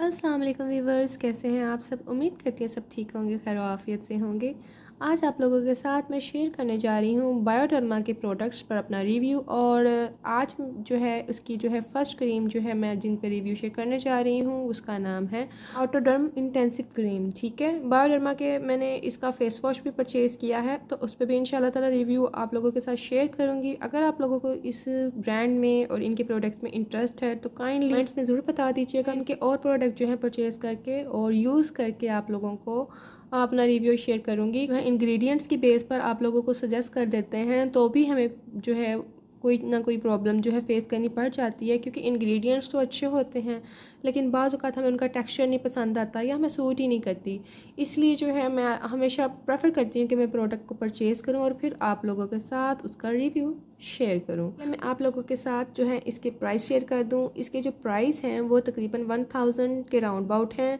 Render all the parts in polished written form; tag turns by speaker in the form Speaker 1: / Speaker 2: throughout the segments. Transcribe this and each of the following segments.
Speaker 1: अस्सलाम वालेकुम वीवर्स, कैसे हैं आप सब। उम्मीद करती हैं सब ठीक होंगे, खैर आफियत से होंगे। आज आप लोगों के साथ मैं शेयर करने जा रही हूँ बायोडर्मा के प्रोडक्ट्स पर अपना रिव्यू। और आज जो है उसकी जो है फ़र्स्ट क्रीम जो है मैं जिन पर रिव्यू शेयर करने जा रही हूँ उसका नाम है ऑटोडर्म इंटेंसिव क्रीम। ठीक है, बायोडर्मा के मैंने इसका फेस वॉश भी परचेज़ किया है, तो उस पर भी इंशाल्लाह ताला रिव्यू आप लोगों के साथ शेयर करूँगी। अगर आप लोगों को इस ब्रांड में और इनके प्रोडक्ट्स में इंटरेस्ट है तो काइंडली कमेंट्स में ज़रूर बता दीजिएगा। इनके और प्रोडक्ट जो है परचेज़ करके और यूज़ करके आप लोगों को अपना रिव्यू शेयर करूँगी। वह इंग्रेडिएंट्स की बेस पर आप लोगों को सजेस्ट कर देते हैं तो भी हमें जो है कोई ना कोई प्रॉब्लम जो है फेस करनी पड़ जाती है, क्योंकि इंग्रेडिएंट्स तो अच्छे होते हैं लेकिन बाज़ औक़ात हमें उनका टेक्सचर नहीं पसंद आता या हमें सूट ही नहीं करती। इसलिए जो है मैं हमेशा प्रेफर करती हूँ कि मैं प्रोडक्ट को परचेज़ करूँ और फिर आप लोगों के साथ उसका रिव्यू शेयर करूँ। मैं आप लोगों के साथ जो है इसके प्राइस शेयर कर दूँ। इसके जो प्राइस हैं वो तकरीबन 1000 के राउंड अबाउट हैं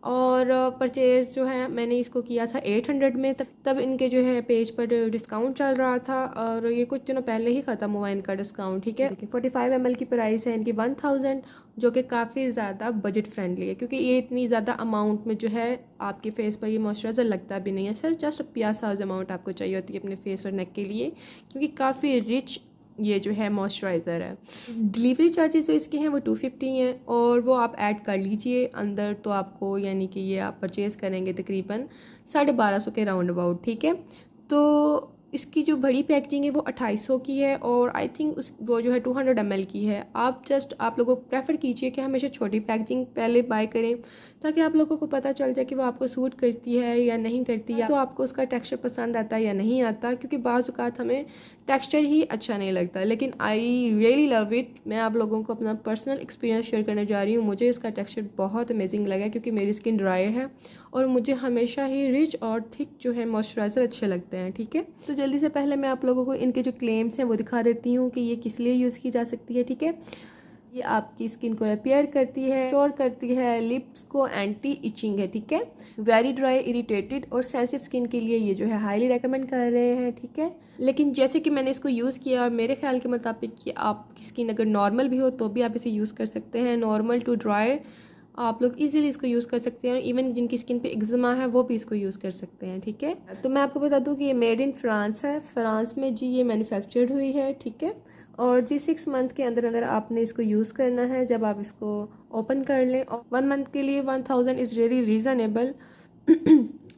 Speaker 1: और परचेज़ जो है मैंने इसको किया था 800 में। तब इनके जो है पेज पर डिस्काउंट चल रहा था और ये कुछ दिनों पहले ही ख़त्म हुआ इनका डिस्काउंट। ठीक है, 45 ml की प्राइस है इनकी 1000, जो कि काफ़ी ज़्यादा बजट फ्रेंडली है, क्योंकि ये इतनी ज़्यादा अमाउंट में जो है आपके फेस पर ये मॉइस्चराइज़र लगता भी नहीं है। सर जस्ट प्यास साइज अमाउंट आपको चाहिए होती है अपने फेस और नेक के लिए, क्योंकि काफ़ी रिच ये जो है मॉइस्चराइज़र है। डिलीवरी चार्जेस जो इसके हैं वो 250 हैं और वो आप ऐड कर लीजिए अंदर, तो आपको यानी कि ये आप परचेज़ करेंगे तकरीबन 1250 के राउंड अबाउट। ठीक है, तो इसकी जो बड़ी पैकेजिंग है वो 2800 की है और आई थिंक वो जो है 200 ml की है। आप लोगों को प्रेफर कीजिए कि हमेशा छोटी पैकेजिंग पहले बाय करें, ताकि आप लोगों को पता चल जाए कि वो आपको सूट करती है या नहीं करती, या तो आपको उसका टेक्सचर पसंद आता है या नहीं आता, क्योंकि बाज़ औक़ात हमें टेक्सचर ही अच्छा नहीं लगता। लेकिन आई रियली लव इट। मैं आप लोगों को अपना पर्सनल एक्सपीरियंस शेयर करने जा रही हूँ। मुझे इसका टेक्सचर बहुत अमेजिंग लगा, क्योंकि मेरी स्किन ड्राई है और मुझे हमेशा ही रिच और थिक जो है मॉइस्चराइज़र अच्छे लगते हैं। ठीक है, तो जल्दी से पहले मैं आप लोगों को इनके जो क्लेम्स हैं वो दिखा देती हूँ कि ये किस लिए यूज़ की जा सकती है। ठीक है, ये आपकी स्किन को रिपेयर करती है, श्योर करती है, लिप्स को एंटी इचिंग है। ठीक है, वेरी ड्राई, इरिटेटेड और सेंसिटिव स्किन के लिए ये जो है हाईली रेकमेंड कर रहे हैं। ठीक है, लेकिन जैसे कि मैंने इसको यूज़ किया और मेरे ख्याल के मुताबिक कि आपकी स्किन अगर नॉर्मल भी हो तो भी आप इसे यूज़ कर सकते हैं। नॉर्मल टू ड्राई आप लोग इजीली इसको यूज़ कर सकते हैं, इवन जिनकी स्किन पे एक्जिमा है वो भी इसको यूज़ कर सकते हैं। ठीक है, तो मैं आपको बता दूं कि ये मेड इन फ्रांस है, फ्रांस में जी ये मैन्युफैक्चर्ड हुई है। ठीक है, और जी 6 मंथ के अंदर अंदर आपने इसको यूज़ करना है। जब आप इसको ओपन कर लें, और 1 मंथ के लिए 1000 इज़ रियली रीज़नेबल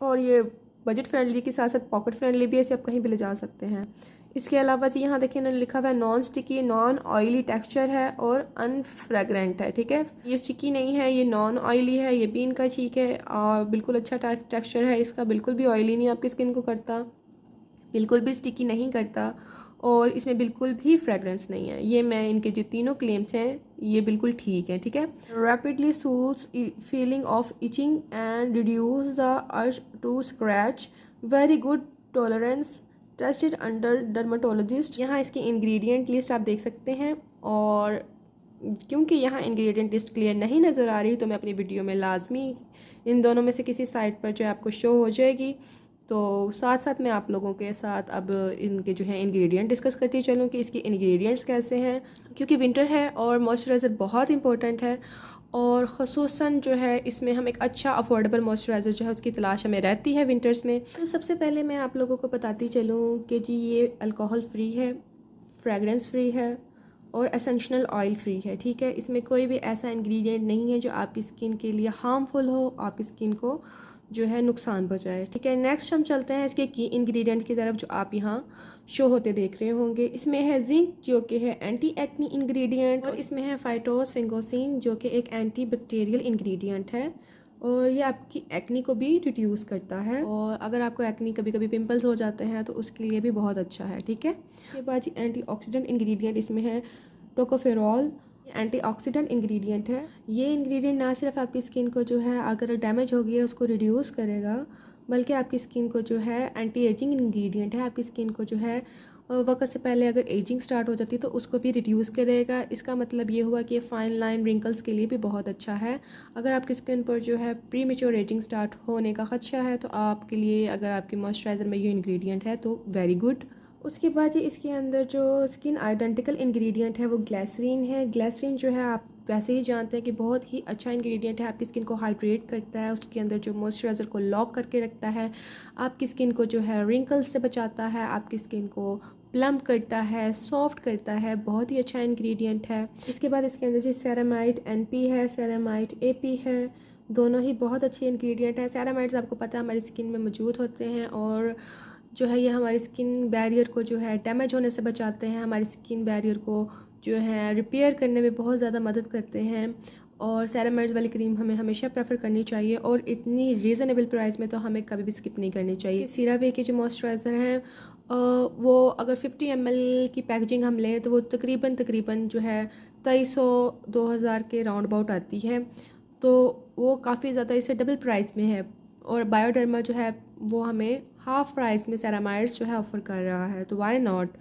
Speaker 1: और ये बजट फ्रेंडली के साथ साथ पॉकेट फ्रेंडली भी है, इसे आप कहीं भी ले जा सकते हैं। इसके अलावा जी यहाँ देखिए इन्होंने लिखा हुआ है non sticky, non oily texture है और अनफ्रेगरेंट है। ठीक है, ये स्टिकी नहीं है, ये नॉन ऑयली है, ये भी इनका ठीक है और बिल्कुल अच्छा टेक्सचर है इसका, बिल्कुल भी ऑयली नहीं आपकी स्किन को करता, बिल्कुल भी स्टिकी नहीं करता और इसमें बिल्कुल भी फ्रेगरेंस नहीं है। ये मैं इनके जो तीनों क्लेम्स हैं ये बिल्कुल ठीक है। ठीक है, rapidly soothes feeling of itching and reduce the urge to scratch, very good tolerance, tested under dermatologist. यहाँ इसकी इंग्रेडिएंट लिस्ट आप देख सकते हैं, और क्योंकि यहाँ इंग्रेडिएंट लिस्ट क्लियर नहीं नज़र आ रही तो मैं अपनी वीडियो में लाजमी इन दोनों में से किसी साइट पर जो है आपको शो हो जाएगी। तो साथ साथ मैं आप लोगों के साथ अब इनके जो है इंग्रेडिएंट डिस्कस करती चलूँ कि इसके इंग्रेडिएंट्स कैसे हैं, क्योंकि विंटर है और मॉइस्चराइज़र बहुत इंपॉर्टेंट है और ख़ुसूसन जो है इसमें हम एक अच्छा अफोर्डेबल मॉइस्चराइज़र जो है उसकी तलाश हमें रहती है विंटर्स में। तो सबसे पहले मैं आप लोगों को बताती चलूँ कि जी ये अल्कोहल फ्री है, फ्रेगरेंस फ्री है और एसेंशियल ऑयल फ्री है। ठीक है, इसमें कोई भी ऐसा इंग्रेडिएंट नहीं है जो आपकी स्किन के लिए हार्मफुल हो, आपकी स्किन को जो है नुकसान पहुँचाए। ठीक है, नेक्स्ट हम चलते हैं इसके की इंग्रेडिएंट की तरफ जो आप यहाँ शो होते देख रहे होंगे। इसमें है जिंक जो कि है एंटी एक्नी इंग्रेडिएंट, और इसमें है फाइटोसफिंगोसिन जो कि एक एंटी बैक्टीरियल इंग्रेडिएंट है और ये आपकी एक्नी को भी रिड्यूस करता है, और अगर आपको एक्नी कभी कभी पिंपल्स हो जाते हैं तो उसके लिए भी बहुत अच्छा है। ठीक है, इसके बाद जी एंटीऑक्सीडेंट इंग्रेडिएंट इसमें है टोकोफेरॉल, एंटीऑक्सीडेंट इंग्रेडिएंट है। ये इंग्रेडिएंट ना सिर्फ आपकी स्किन को जो है अगर डैमेज हो गई है उसको रिड्यूस करेगा, बल्कि आपकी स्किन को जो है एंटी एजिंग इंग्रेडिएंट है, आपकी स्किन को जो है वक्त से पहले अगर एजिंग स्टार्ट हो जाती है तो उसको भी रिड्यूस करेगा। इसका मतलब ये हुआ कि ये फाइन लाइन रिंकल्स के लिए भी बहुत अच्छा है। अगर आपकी स्किन पर जो है प्री मेच्योर एजिंग स्टार्ट होने का खदशा है तो आपके लिए अगर आपके मॉइस्चराइज़र में ये इंग्रेडिएंट है तो वेरी गुड। उसके बाद ये इसके अंदर जो स्किन आइडेंटिकल इंग्रेडिएंट है वो ग्लिसरीन है। ग्लिसरीन जो है आप वैसे ही जानते हैं कि बहुत ही अच्छा इंग्रेडिएंट है। आपकी स्किन को हाइड्रेट करता है, उसके अंदर जो मॉइस्चराइज़र को लॉक करके रखता है, आपकी स्किन को जो है रिंकल्स से बचाता है, आपकी स्किन को प्लम्प करता है, सॉफ्ट करता है। बहुत ही अच्छा इंग्रेडिएंट है। इसके बाद इसके अंदर जी सेरामाइड NP है, सेरामाइड AP है, दोनों ही बहुत अच्छे इंग्रेडिएंट हैं। सेरामाइड्स आपको पता है हमारी स्किन में मौजूद होते हैं और जो है ये हमारी स्किन बैरियर को जो है डैमेज होने से बचाते हैं, हमारी स्किन बैरियर को जो है रिपेयर करने में बहुत ज़्यादा मदद करते हैं। और सेरामाइड्स वाली क्रीम हमें हमेशा प्रेफर करनी चाहिए और इतनी रीज़नेबल प्राइस में तो हमें कभी भी स्किप नहीं करनी चाहिए। सीरावे के जो मॉइस्चराइज़र हैं वो अगर 50 ml की पैकेजिंग हम लें तो वो तकरीबन जो है 2300-2000 के राउंड अबाउट आती है, तो वो काफ़ी ज़्यादा इससे डबल प्राइस में है। और बायोडर्मा जो है वो हमें हाफ़ प्राइस में सेरामाइड्स जो है ऑफ़र कर रहा है, तो वाई नॉट।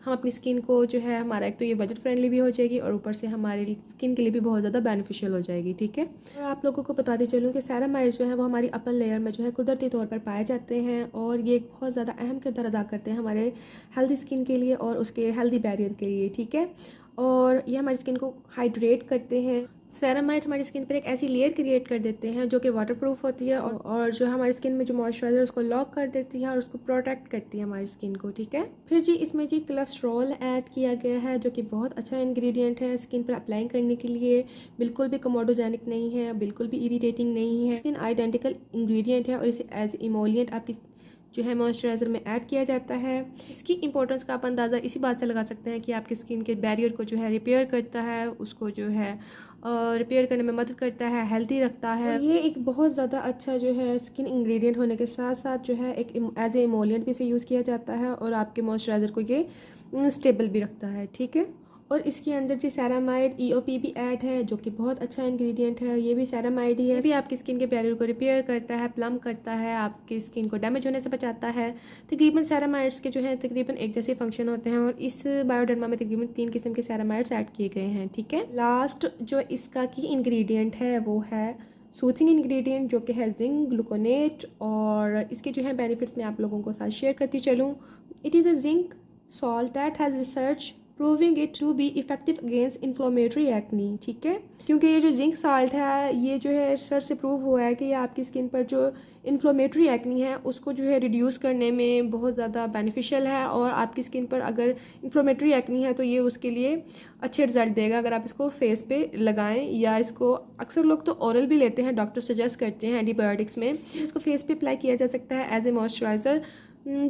Speaker 1: हम अपनी स्किन को जो है हमारा एक तो ये बजट फ्रेंडली भी हो जाएगी और ऊपर से हमारी स्किन के लिए भी बहुत ज़्यादा बेनिफिशियल हो जाएगी, ठीक है। और आप लोगों को बताते चलूँ कि सेरामाइड्स जो है वो हमारी अपर लेयर में जो है कुदरती तौर पर पाए जाते हैं और ये एक बहुत ज़्यादा अहम किरदार अदा करते हैं हमारे हेल्दी स्किन के लिए और उसके हेल्दी बैरियर के लिए, ठीक है। और ये हमारी स्किन को हाइड्रेट करते हैं। सेरामाइड हमारी स्किन पर एक ऐसी लेयर क्रिएट कर देते हैं जो कि वाटरप्रूफ होती है और जो हमारी स्किन में जो मॉइस्चराइज़र उसको लॉक कर देती है और उसको प्रोटेक्ट करती है हमारी स्किन को, ठीक है। फिर जी इसमें जी कोलेस्ट्रॉल ऐड किया गया है जो कि बहुत अच्छा इंग्रेडिएंट है स्किन पर अप्लाई करने के लिए। बिल्कुल भी कमोडोजेनिक नहीं है, बिल्कुल भी इरीटेटिंग नहीं है, स्किन आइडेंटिकल इंग्रेडिएंट है और इसे एज इमोलिएंट आपकी जो है मॉइस्चराइज़र में ऐड किया जाता है। इसकी इंपॉर्टेंस का आप अंदाज़ा इसी बात से लगा सकते हैं कि आपकी स्किन के बैरियर को जो है रिपेयर करता है, उसको जो है रिपेयर करने में मदद करता है, हेल्दी रखता है। और ये एक बहुत ज़्यादा अच्छा जो है स्किन इंग्रेडिएंट होने के साथ साथ जो है एक एज ए इमोलिएंट भी इसे यूज़ किया जाता है और आपके मॉइस्चराइज़र को ये स्टेबल भी रखता है, ठीक है। और इसके अंदर जी सेरामाइड EOP भी ऐड है जो कि बहुत अच्छा इंग्रेडिएंट है। ये भी सेरामाइड ही है, ये भी आपकी स्किन के बैरियर को रिपेयर करता है, प्लम करता है, आपकी स्किन को डैमेज होने से बचाता है। तकरीबन सेरामाइड्स के जो हैं तकरीबन एक जैसे फंक्शन होते हैं और इस बायोडर्मा में तकरीबन 3 किस्म के सेरामाइड्स ऐड किए गए हैं, ठीक है। लास्ट जो इसका की इंग्रेडिएंट है वो है सूथिंग इंग्रेडिएंट जो कि है जिंक ग्लूकोनेट। और इसके जो है बेनिफिट्स मैं आप लोगों को साथ शेयर करती चलूँ। It is a zinc salt that has research proving it to be effective against inflammatory acne, ठीक है। क्योंकि ये जो जिंक साल्ट है ये जो है रिसर्च से प्रूव हुआ है कि ये आपकी स्किन पर जो इन्फ्लोमेटरी एक्नी है उसको जो है रिड्यूस करने में बहुत ज़्यादा बेनिफिशियल है। और आपकी स्किन पर अगर इन्फ्लोमेटरी एक्नी है तो ये उसके लिए अच्छे रिजल्ट देगा अगर आप इसको फेस पे लगाएं, या इसको अक्सर लोग तो ओरल भी लेते हैं, डॉक्टर सजेस्ट करते हैं एंटीबायोटिक्स में। इसको फेस पे अप्लाई किया जा सकता है एज ए मॉइस्चराइज़र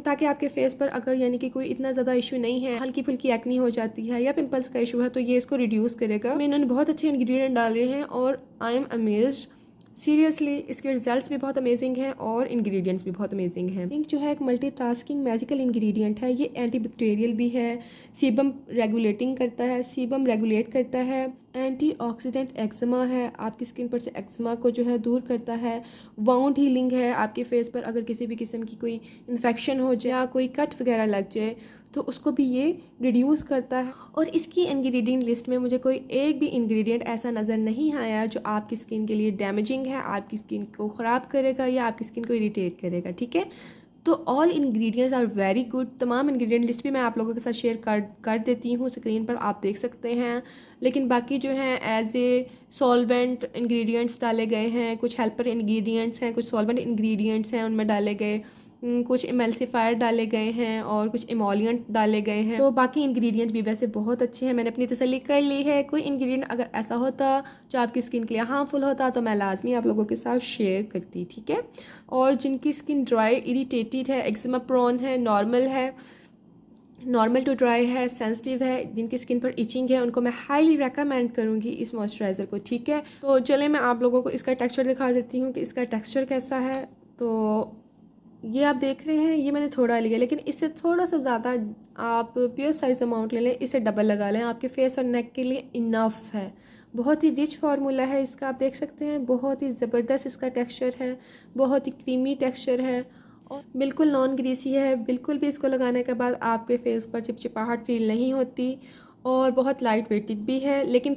Speaker 1: ताकि आपके फेस पर अगर यानी कि कोई इतना ज़्यादा इशू नहीं है, हल्की फुल्की एक्नी हो जाती है या पिंपल्स का इशू है तो ये इसको रिड्यूस करेगा। इसमें इन्होंने बहुत अच्छे इंग्रेडिएंट डाले हैं और आई एम अमेज्ड सीरियसली। इसके रिजल्ट्स भी बहुत अमेजिंग हैं और इंग्रेडिएंट्स भी बहुत अमेजिंग हैं। जिंक जो है एक मल्टीटास्किंग मैजिकल इंग्रेडिएंट है। ये एंटीबैक्टीरियल भी है, सीबम रेगुलेटिंग करता है, सीबम रेगुलेट करता है, एंटीऑक्सीडेंट एक्जिमा है, आपकी स्किन पर से एक्जिमा को जो है दूर करता है, वाउंड हीलिंग है, आपके फेस पर अगर किसी भी किस्म की कोई इन्फेक्शन हो जाए या कोई कट वगैरह लग जाए तो उसको भी ये रिड्यूस करता है। और इसकी इंग्रेडिएंट लिस्ट में मुझे कोई एक भी इंग्रेडिएंट ऐसा नज़र नहीं आया जो आपकी स्किन के लिए डैमेजिंग है, आपकी स्किन को ख़राब करेगा या आपकी स्किन को इरिटेट करेगा, ठीक है। तो all ingredients are very good. तमाम इंग्रेडिएंट लिस्ट भी मैं आप लोगों के साथ शेयर कर देती हूँ, स्क्रीन पर आप देख सकते हैं। लेकिन बाकी जो हैं एज ए सॉल्वेंट इंग्रेडिएंट्स डाले गए हैं, कुछ हेल्पर इंग्रेडिएंट्स हैं, कुछ सॉल्वेंट इंग्रेडिएंट्स हैं उनमें डाले गए, कुछ इमल्सिफायर डाले गए हैं और कुछ इमोलिएंट डाले गए हैं। तो बाकी इंग्रेडिएंट भी वैसे बहुत अच्छे हैं, मैंने अपनी तसल्ली कर ली है। कोई इंग्रेडिएंट अगर ऐसा होता जो आपकी स्किन के लिए हार्मफुल होता तो मैं लाजमी आप लोगों के साथ शेयर करती, ठीक है। और जिनकी स्किन ड्राई इरिटेटेड है, एक्जिमा प्रोन है, नॉर्मल टू ड्राई है, सेंसिटिव है, जिनकी स्किन पर इचिंग है, उनको मैं हाईली रेकमेंड करूँगी इस मॉइस्चराइज़र को, ठीक है। तो चले मैं आप लोगों को इसका टेक्सचर दिखा देती हूँ कि इसका टेक्सचर कैसा है। तो ये आप देख रहे हैं, ये मैंने थोड़ा लिया, लेकिन इससे थोड़ा सा ज़्यादा आप प्योर साइज अमाउंट ले लें, इसे डबल लगा लें, आपके फेस और नेक के लिए इनफ है। बहुत ही रिच फार्मूला है इसका, आप देख सकते हैं, बहुत ही ज़बरदस्त इसका टेक्सचर है, बहुत ही क्रीमी टेक्सचर है और बिल्कुल नॉन ग्रीसी है। बिल्कुल भी इसको लगाने के बाद आपके फेस पर चिपचिपाहट फील नहीं होती और बहुत लाइट वेटेड भी है, लेकिन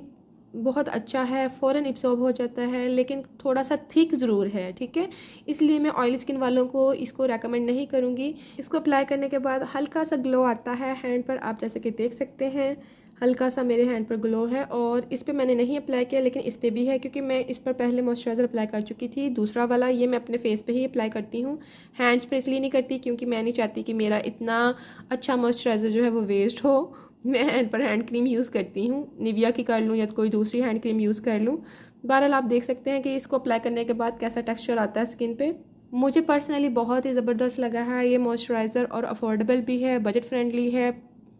Speaker 1: बहुत अच्छा है, फ़ौरन एब्सॉर्ब हो जाता है, लेकिन थोड़ा सा थिक ज़रूर है, ठीक है। इसलिए मैं ऑयली स्किन वालों को इसको रेकमेंड नहीं करूँगी। इसको अप्लाई करने के बाद हल्का सा ग्लो आता है हैंड पर, आप जैसे कि देख सकते हैं, हल्का सा मेरे हैंड पर ग्लो है। और इस पर मैंने नहीं अप्लाई किया, लेकिन इस पर भी है क्योंकि मैं इस पर पहले मॉइस्चराइज़र अप्लाई कर चुकी थी। दूसरा वाला ये मैं अपने फेस पे ही अप्लाई करती हूँ, हैंड्स पर इसलिए नहीं करती क्योंकि मैं नहीं चाहती कि मेरा इतना अच्छा मॉइस्चराइज़र जो है वो वेस्ट हो। मैं हैंड पर हैंड क्रीम यूज़ करती हूँ, निविया की कर लूँ या कोई दूसरी हैंड क्रीम यूज़ कर लूँ। बहरहाल आप देख सकते हैं कि इसको अप्लाई करने के बाद कैसा टेक्स्चर आता है स्किन पे। मुझे पर्सनली बहुत ही ज़बरदस्त लगा है ये मॉइस्चराइज़र, और अफोर्डेबल भी है, बजट फ्रेंडली है,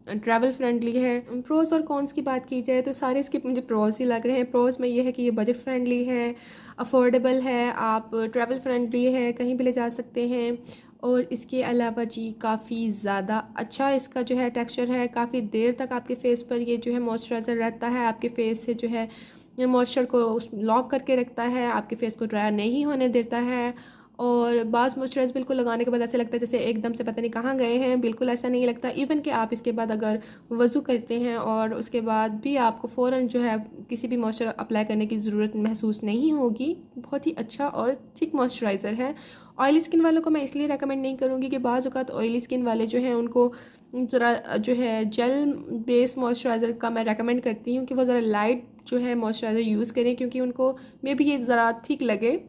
Speaker 1: ट्रैवल फ्रेंडली है। प्रोज और कॉन्स की बात की जाए तो सारे इसके मुझे प्रोज ही लग रहे हैं। प्रोज में ये है कि ये बजट फ्रेंडली है, अफोर्डेबल है, आप ट्रैवल फ्रेंडली है, कहीं भी ले जा सकते हैं। और इसके अलावा जी काफ़ी ज़्यादा अच्छा इसका जो है टेक्सचर है, काफ़ी देर तक आपके फेस पर ये जो है मॉइस्चराइज़र रहता है, आपके फेस से जो है मॉइस्चर को लॉक करके रखता है, आपके फेस को ड्राई नहीं होने देता है। और बाज़ मॉइस्चराइज़र बिल्कुल लगाने के बाद ऐसा लगता है जैसे एकदम से पता नहीं कहाँ गए हैं, बिल्कुल ऐसा नहीं लगता। इवन कि आप इसके बाद अगर वज़ू करते हैं और उसके बाद भी आपको फ़ौरन जो है किसी भी मॉइस्चर अप्लाई करने की ज़रूरत महसूस नहीं होगी। बहुत ही अच्छा और थिक मॉइस्चराइज़र है। ऑयली स्किन वालों को मैं इसलिए रेकमेंड नहीं करूँगी कि बाज़ औक़ात ऑयली स्किन वाले जो हैं उनको ज़रा जो है जेल बेस मॉइस्चराइज़र का मैं रेकमेंड करती हूँ कि वो ज़रा लाइट जो है मॉइस्चराइज़र यूज़ करें, क्योंकि उनको मे भी ये ज़रा थिक लगे।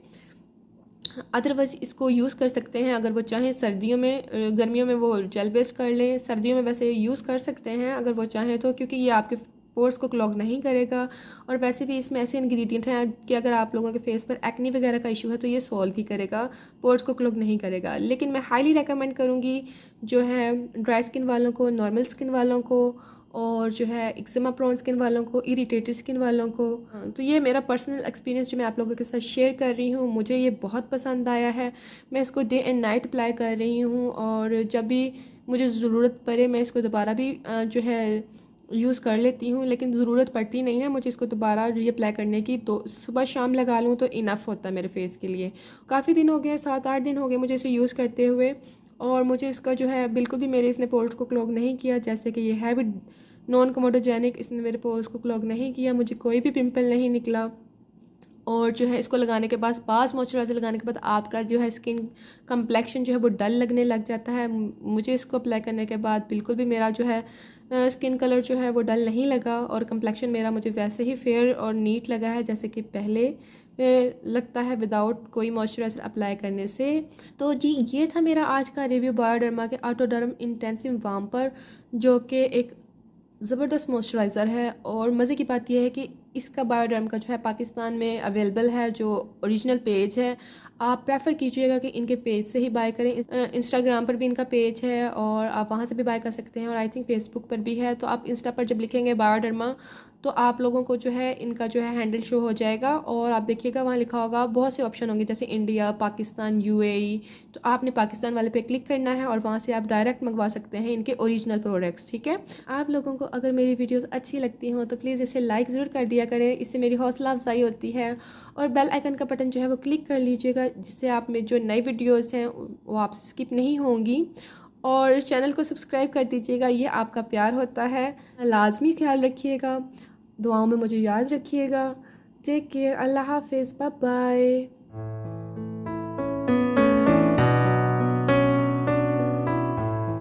Speaker 1: अदरवाइज़ इसको यूज़ कर सकते हैं अगर वो चाहें सर्दियों में, गर्मियों में वो जेल बेस्ड कर लें, सर्दियों में वैसे यूज़ कर सकते हैं अगर वो चाहें तो, क्योंकि ये आपके पोर्स को क्लॉग नहीं करेगा। और वैसे भी इसमें ऐसे इंग्रेडिएंट हैं कि अगर आप लोगों के फेस पर एक्ने वगैरह का इशू है तो ये सॉल्व ही करेगा, पोर्स को क्लॉग नहीं करेगा। लेकिन मैं हाईली रेकमेंड करूँगी जो है ड्राई स्किन वालों को, नॉर्मल स्किन वालों को, और जो है एक्जिमा प्रोन स्किन वालों को, इरिटेटेड स्किन वालों को। तो ये मेरा पर्सनल एक्सपीरियंस जो मैं आप लोगों के साथ शेयर कर रही हूँ, मुझे ये बहुत पसंद आया है। मैं इसको डे एंड नाइट अप्लाई कर रही हूँ, और जब भी मुझे ज़रूरत पड़े मैं इसको दोबारा भी जो है यूज़ कर लेती हूँ, लेकिन ज़रूरत पड़ती नहीं है मुझे इसको दोबारा रीअप्लाई करने की। तो सुबह शाम लगा लूँ तो इनफ होता है मेरे फेस के लिए। काफ़ी दिन हो गए, 7-8 दिन हो गए मुझे इसे यूज़ करते हुए, और मुझे इसका जो है बिल्कुल भी मेरे इसने पोर्स को क्लॉग नहीं किया। जैसे कि ये है भी नॉन कोमोडोजेनिक, इसने मेरे पोर्स को क्लॉग नहीं किया, मुझे कोई भी पिंपल नहीं निकला। और जो है इसको लगाने के बाद, बास मॉइस्चराइज़र लगाने के बाद आपका जो है स्किन कम्प्लेक्शन जो है वो डल लगने लग जाता है। मुझे इसको अप्लाई करने के बाद बिल्कुल भी मेरा जो है स्किन कलर जो है वो डल नहीं लगा, और कम्प्लेक्शन मेरा मुझे वैसे ही फेयर और नीट लगा है जैसे कि पहले लगता है विदाउट कोई मॉइस्चराइज़र अप्लाई करने से। तो जी ये था मेरा आज का रिव्यू बायोडर्मा के ऑटोडर्म इंटेंसिव वार्म पर, जो कि एक ज़बरदस्त मॉइस्चराइज़र है। और मज़े की बात यह है कि इसका बायोडर्म का जो है पाकिस्तान में अवेलेबल है, जो ओरिजिनल पेज है। आप प्रेफर कीजिएगा कि इनके पेज से ही बाय करें। इंस्टाग्राम पर भी इनका पेज है और आप वहाँ से भी बाय कर सकते हैं, और आई थिंक फेसबुक पर भी है। तो आप इंस्टा पर जब लिखेंगे बायोडर्मा तो आप लोगों को जो है इनका जो है हैंडल शो हो जाएगा, और आप देखिएगा वहाँ लिखा होगा, बहुत से ऑप्शन होंगे जैसे इंडिया, पाकिस्तान, यूएई। तो आपने पाकिस्तान वाले पे क्लिक करना है और वहाँ से आप डायरेक्ट मंगवा सकते हैं इनके ओरिजिनल प्रोडक्ट्स। ठीक है, आप लोगों को अगर मेरी वीडियोस अच्छी लगती हों तो प्लीज़ इसे लाइक ज़रूर कर दिया करें, इससे मेरी हौसला अफजाई होती है। और बेल आइकन का बटन जो है वो क्लिक कर लीजिएगा, जिससे आप में जो नई वीडियोज़ हैं वो आपसे स्किप नहीं होंगी। और चैनल को सब्सक्राइब कर दीजिएगा, ये आपका प्यार होता है। लाजमी ख्याल रखिएगा, दुआओं में मुझे याद रखिएगा। टेक केयर, अल्लाह हाफिज़, बाय बाय।